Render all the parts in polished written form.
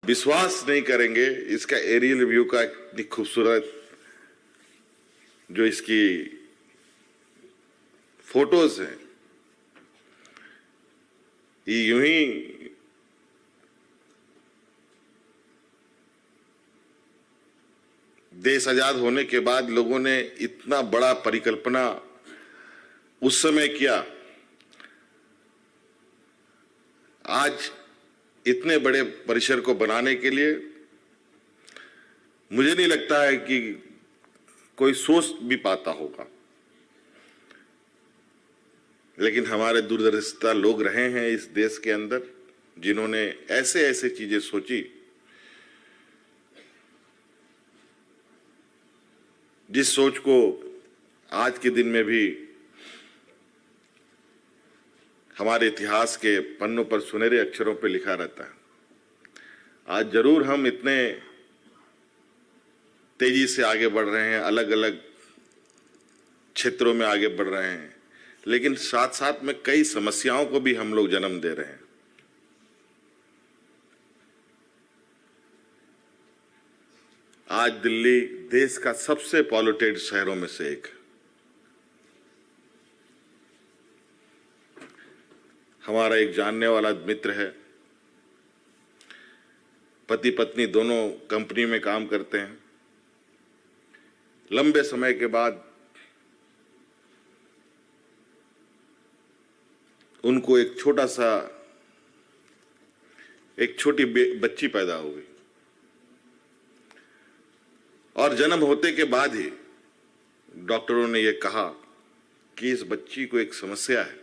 विश्वास नहीं करेंगे इसका एरियल व्यू का इतनी खूबसूरत जो इसकी फोटोज हैं, ये यूं ही देश आजाद होने के बाद लोगों ने इतना बड़ा परिकल्पना उस समय किया। आज इतने बड़े परिसर को बनाने के लिए मुझे नहीं लगता है कि कोई सोच भी पाता होगा, लेकिन हमारे दूरदर्शिता लोग रहे हैं इस देश के अंदर जिन्होंने ऐसे ऐसे चीजें सोची जिस सोच को आज के दिन में भी हमारे इतिहास के पन्नों पर सुनहरे अक्षरों पर लिखा रहता है। आज जरूर हम इतने तेजी से आगे बढ़ रहे हैं, अलग अलग क्षेत्रों में आगे बढ़ रहे हैं, लेकिन साथ साथ में कई समस्याओं को भी हम लोग जन्म दे रहे हैं। आज दिल्ली देश का सबसे पॉल्यूटेड शहरों में से एक है। हमारा एक जानने वाला मित्र है, पति पत्नी दोनों कंपनी में काम करते हैं। लंबे समय के बाद उनको एक छोटी बच्ची पैदा हो गई और जन्म होते के बाद ही डॉक्टरों ने यह कहा कि इस बच्ची को एक समस्या है,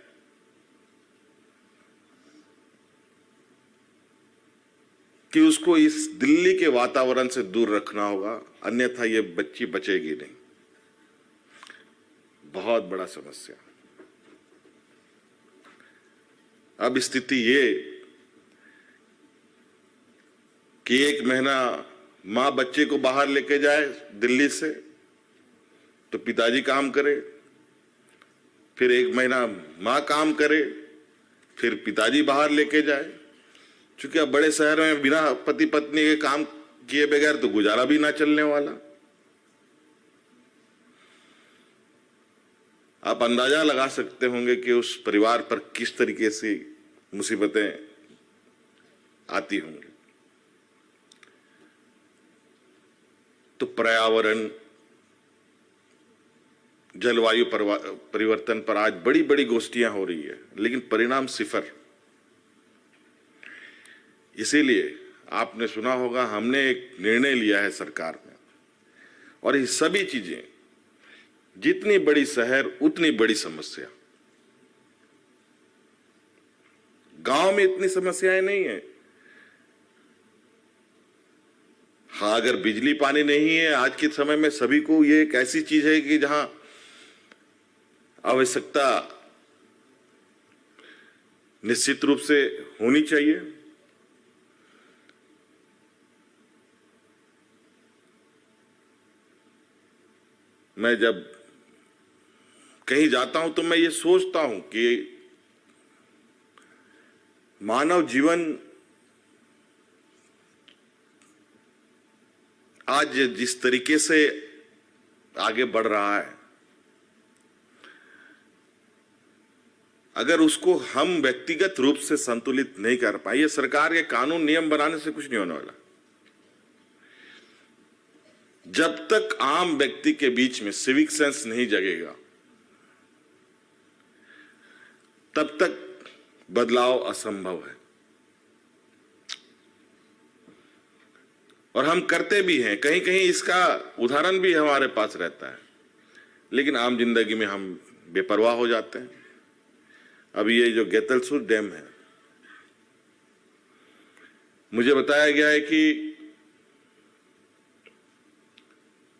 कि उसको इस दिल्ली के वातावरण से दूर रखना होगा, अन्यथा ये बच्ची बचेगी नहीं। बहुत बड़ा समस्या। अब स्थिति ये कि एक महीना मां बच्चे को बाहर लेके जाए दिल्ली से तो पिताजी काम करे, फिर एक महीना मां काम करे, फिर पिताजी बाहर लेके जाए। क्योंकि अब बड़े शहर में बिना पति पत्नी के काम किए बगैर तो गुजारा भी ना चलने वाला। आप अंदाजा लगा सकते होंगे कि उस परिवार पर किस तरीके से मुसीबतें आती होंगी। तो पर्यावरण, जलवायु परिवर्तन पर आज बड़ी बड़ी गोष्ठियां हो रही है, लेकिन परिणाम सिफर। इसीलिए आपने सुना होगा हमने एक निर्णय लिया है सरकार में, और ये सभी चीजें, जितनी बड़ी शहर उतनी बड़ी समस्या। गांव में इतनी समस्याएं नहीं है। हाँ, अगर बिजली पानी नहीं है आज के समय में सभी को, ये एक ऐसी चीज है कि जहां आवश्यकता निश्चित रूप से होनी चाहिए। मैं जब कहीं जाता हूं तो मैं ये सोचता हूं कि मानव जीवन आज जिस तरीके से आगे बढ़ रहा है, अगर उसको हम व्यक्तिगत रूप से संतुलित नहीं कर पाए, ये सरकार के कानून नियम बनाने से कुछ नहीं होने वाला। जब तक आम व्यक्ति के बीच में सिविक सेंस नहीं जगेगा, तब तक बदलाव असंभव है। और हम करते भी हैं, कहीं कहीं इसका उदाहरण भी हमारे पास रहता है, लेकिन आम जिंदगी में हम बेपरवाह हो जाते हैं। अभी ये जो गेतलसूर डैम है, मुझे बताया गया है कि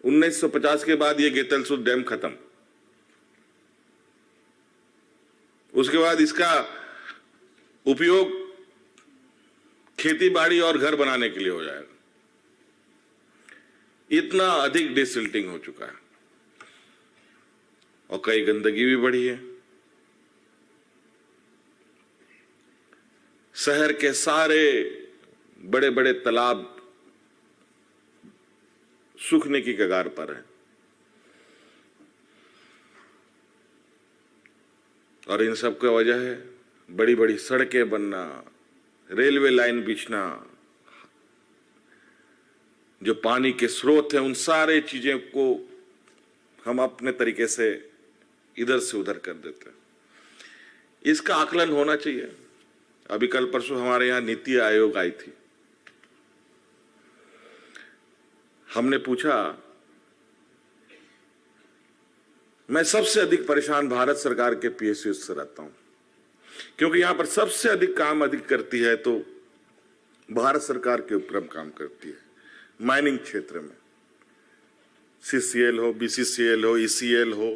1950 के बाद ये गेतलसूर डैम खत्म। उसके बाद इसका उपयोग खेती बाड़ी और घर बनाने के लिए हो जाएगा। इतना अधिक डिसिल्टिंग हो चुका है और कई गंदगी भी बढ़ी है। शहर के सारे बड़े बड़े तालाब सूखने की कगार पर हैं और इन सब का वजह है बड़ी बड़ी सड़कें बनना, रेलवे लाइन बिछना, जो पानी के स्रोत हैं उन सारे चीजें को हम अपने तरीके से इधर से उधर कर देते हैं। इसका आकलन होना चाहिए। अभी कल परसों हमारे यहाँ नीति आयोग आई थी, हमने पूछा, मैं सबसे अधिक परेशान भारत सरकार के पीएसयू से रहता हूं, क्योंकि यहां पर सबसे अधिक काम अधिक करती है तो भारत सरकार के उपक्रम काम करती है। माइनिंग क्षेत्र में सीसीएल हो, बीसीसीएल हो, ईसीएल हो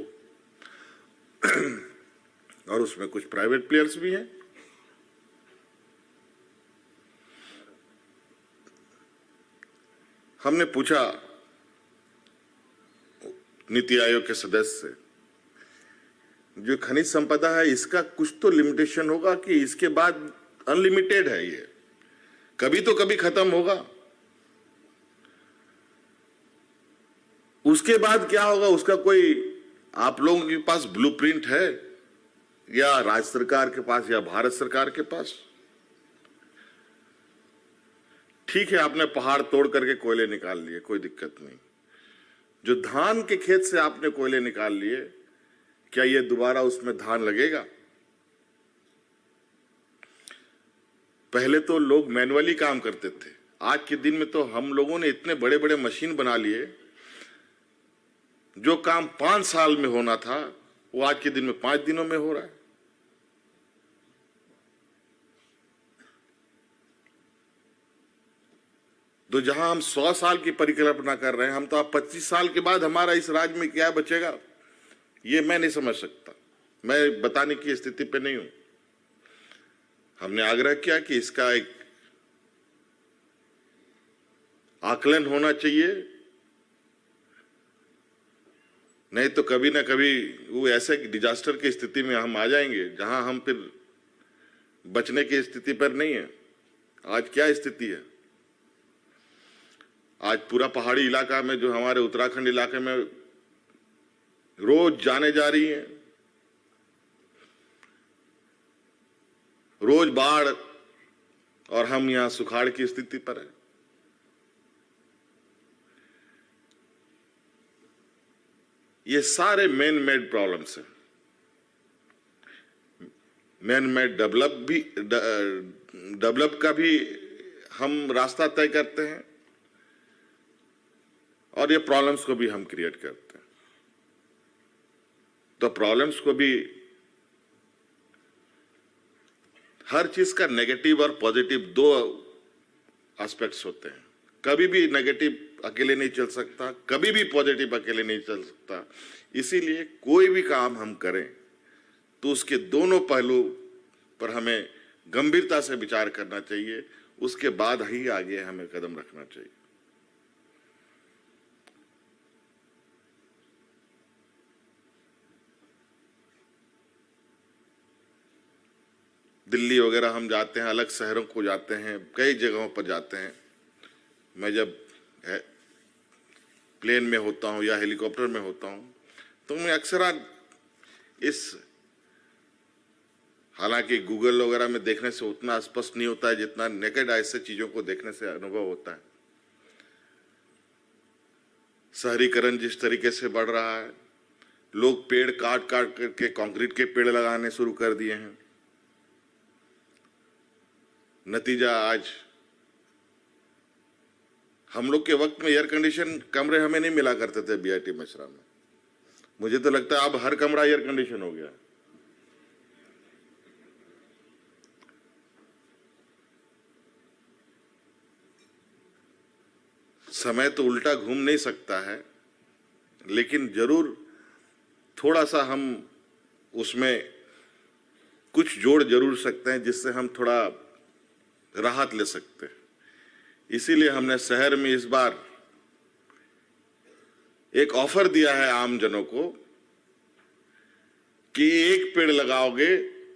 और उसमें कुछ प्राइवेट प्लेयर्स भी हैं। हमने पूछा नीति आयोग के सदस्य से, जो खनिज संपदा है इसका कुछ तो लिमिटेशन होगा कि इसके बाद अनलिमिटेड है, ये कभी तो कभी खत्म होगा, उसके बाद क्या होगा उसका कोई आप लोगों के पास ब्लूप्रिंट है या राज्य सरकार के पास या भारत सरकार के पास? ठीक है, आपने पहाड़ तोड़ करके कोयले निकाल लिए, कोई दिक्कत नहीं। जो धान के खेत से आपने कोयले निकाल लिए, क्या ये दोबारा उसमें धान लगेगा? पहले तो लोग मैनुअली काम करते थे, आज के दिन में तो हम लोगों ने इतने बड़े बड़े मशीन बना लिए, जो काम 5 साल में होना था वो आज के दिन में 5 दिनों में हो रहा है। तो जहां हम 100 साल की परिकल्पना कर रहे हैं, हम तो अब 25 साल के बाद हमारा इस राज्य में क्या बचेगा ये मैं नहीं समझ सकता, मैं बताने की स्थिति पे नहीं हूं। हमने आग्रह किया कि इसका एक आकलन होना चाहिए, नहीं तो कभी ना कभी वो ऐसे डिजास्टर की स्थिति में हम आ जाएंगे जहां हम फिर बचने की स्थिति पर नहीं है। आज क्या स्थिति है? आज पूरा पहाड़ी इलाका में, जो हमारे उत्तराखंड इलाके में रोज जाने जा रही है, रोज बाढ़, और हम यहां सुखाड़ की स्थिति पर है। ये सारे मैन मेड प्रॉब्लम्स हैं। मैन मेड डेवलप का भी हम रास्ता तय करते हैं और ये प्रॉब्लम्स को भी हम क्रिएट करते हैं। तो प्रॉब्लम्स को भी, हर चीज का नेगेटिव और पॉजिटिव 2 एस्पेक्ट्स होते हैं। कभी भी नेगेटिव अकेले नहीं चल सकता, कभी भी पॉजिटिव अकेले नहीं चल सकता। इसीलिए कोई भी काम हम करें तो उसके दोनों पहलू पर हमें गंभीरता से विचार करना चाहिए, उसके बाद ही आगे हमें कदम रखना चाहिए। दिल्ली वगैरह हम जाते हैं, अलग शहरों को जाते हैं, कई जगहों पर जाते हैं। मैं जब प्लेन में होता हूं या हेलीकॉप्टर में होता हूं तो मैं अक्सर हालांकि गूगल वगैरह में देखने से उतना स्पष्ट नहीं होता है जितना नेकेड आई से चीजों को देखने से अनुभव होता है। शहरीकरण जिस तरीके से बढ़ रहा है, लोग पेड़ काट काट करके कंक्रीट के पेड़ लगाने शुरू कर दिए हैं। नतीजा आज हम लोग के वक्त में एयर कंडीशन कमरे हमें नहीं मिला करते थे बीआईटी मशरा में। मुझे तो लगता है अब हर कमरा एयर कंडीशन हो गया। समय तो उल्टा घूम नहीं सकता है, लेकिन जरूर थोड़ा सा हम उसमें कुछ जोड़ जरूर सकते हैं जिससे हम थोड़ा राहत ले सकते हैं। इसीलिए हमने शहर में इस बार एक ऑफर दिया है आम जनों को कि 1 पेड़ लगाओगे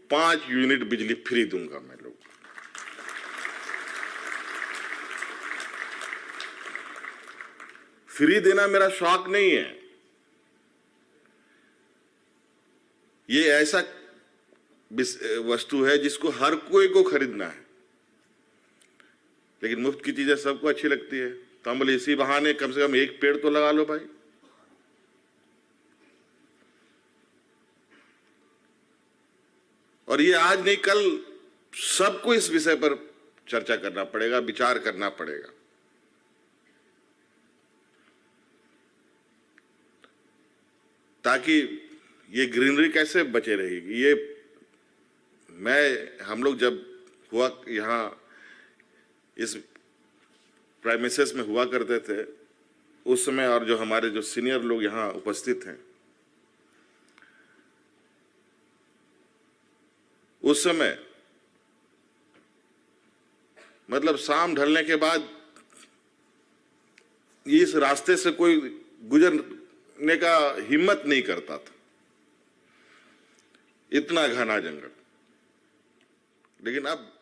5 यूनिट बिजली फ्री दूंगा मैं लोग। फ्री देना मेरा शौक नहीं है। ये ऐसा वस्तु है जिसको हर कोई को खरीदना है, लेकिन मुफ्त की चीजें सबको अच्छी लगती है, तो हम बोले इसी बहाने कम से कम एक पेड़ तो लगा लो भाई। और ये आज नहीं कल सबको इस विषय पर चर्चा करना पड़ेगा, विचार करना पड़ेगा। ताकि ये ग्रीनरी कैसे बचे रहेगी। ये हम लोग जब हुआ यहाँ इस प्राइमेसेस में हुआ करते थे उस समय, और जो हमारे जो सीनियर लोग यहाँ उपस्थित हैं उस समय, मतलब शाम ढलने के बाद इस रास्ते से कोई गुजरने का हिम्मत नहीं करता था, इतना घना जंगल। लेकिन अब